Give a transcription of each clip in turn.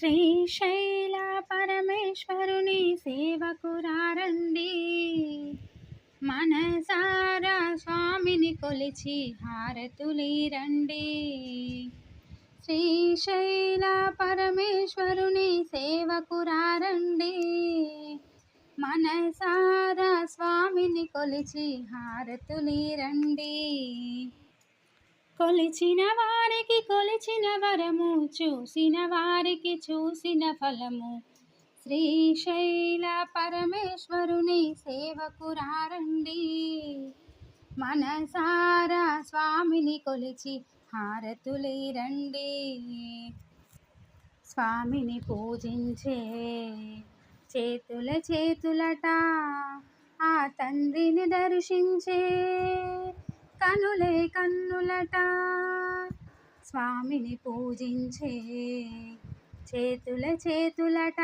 శ్రీశైల పరమేశ్వరుని సేవకురారండి, మనసారా స్వామిని కొలిచి హారతులీరండి. శ్రీశైల పరమేశ్వరుని సేవకురారండి, మనసారా స్వామిని కొలిచి హారతులీరండి. కొలిచిన వారికి కొలిచిన వరము, చూసిన వారికి చూసిన ఫలము. శ్రీశైల పరమేశ్వరుని సేవకురారండి, మనసారా స్వామిని కొలిచి హారతులీరండి. స్వామిని పూజించే చేతులట, ఆ తండ్రిని దర్శించే కనులే కన్నులట. స్వామిని పూజించే చేతులట,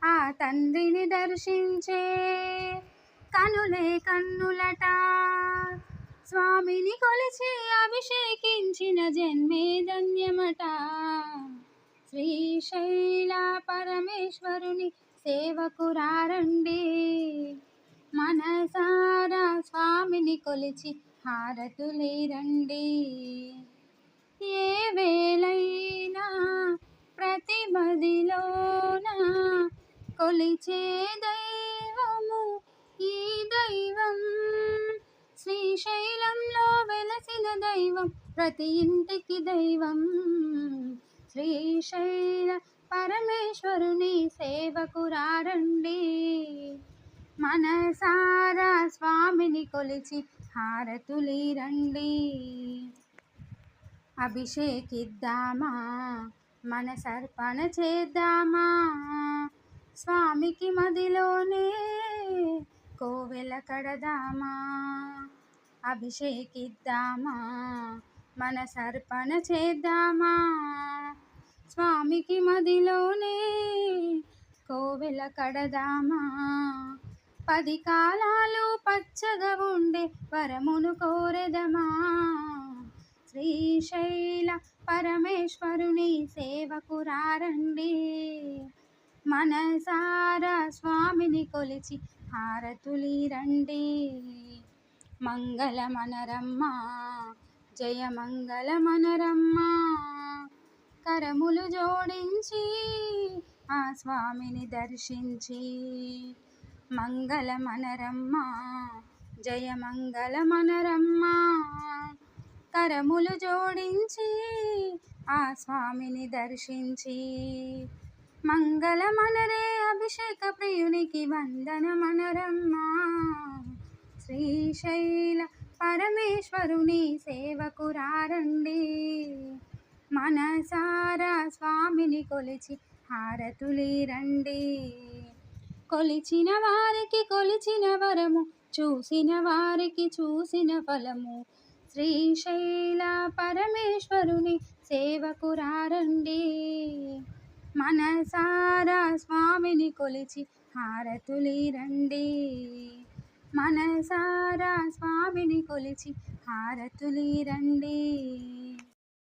ఆ తండ్రిని దర్శించే కనులే కన్నులట. స్వామిని కొలిచి అభిషేకించిన జన్మే ధన్యమట. శ్రీశైల పరమేశ్వరుని సేవకురారండి, మనసారా స్వామిని కొలిచి హారతులీరండి. ఏ వేళైనా ప్రతి మదిలోన కొలిచే దైవము ఈ దైవం. శ్రీశైలంలో వెలసిన దైవం, ప్రతి ఇంటికి దైవం. శ్రీశైల పరమేశ్వరుని సేవకురారండి, మనసారా స్వామిని కొలిచి హారతులీరండి. అభిషేకిద్దామా, మనసర్పణ చేద్దామా, స్వామికి మదిలోనే కోవెల కడదామా. అభిషేకిద్దామా, మనసర్పణ చేద్దామా, స్వామికి మదిలోనే కోవెల కడదామా. 10 కాలాలు పచ్చగా ఉండే వరమును కోరెదమా. శ్రీశైల పరమేశ్వరుని సేవకురారండి, మనసారా స్వామిని కొలిచి హారతులీరండి. మంగళమనరమ్మ, జయ మంగళమనరమ్మ, కరములు జోడించి ఆ స్వామిని దర్శించి. మంగళమనరమ్మ, జయ మంగళమనరమ్మ, కరములు జోడించి ఆ స్వామిని దర్శించి. మంగళమనరే అభిషేక ప్రియునికి వందనమనరమ్మ. శ్రీశైల పరమేశ్వరుని సేవకురారండి, మనసారా స్వామిని కొలిచి హారతులీరండి. కొలిచిన వారికి కొలిచిన వరము, చూసిన వారికి చూసిన ఫలము. శ్రీశైల పరమేశ్వరుని సేవకురారండి, మనసారా స్వామిని కొలిచి హారతులీరండి. మనసారా స్వామిని కొలిచి హారతులీరండి.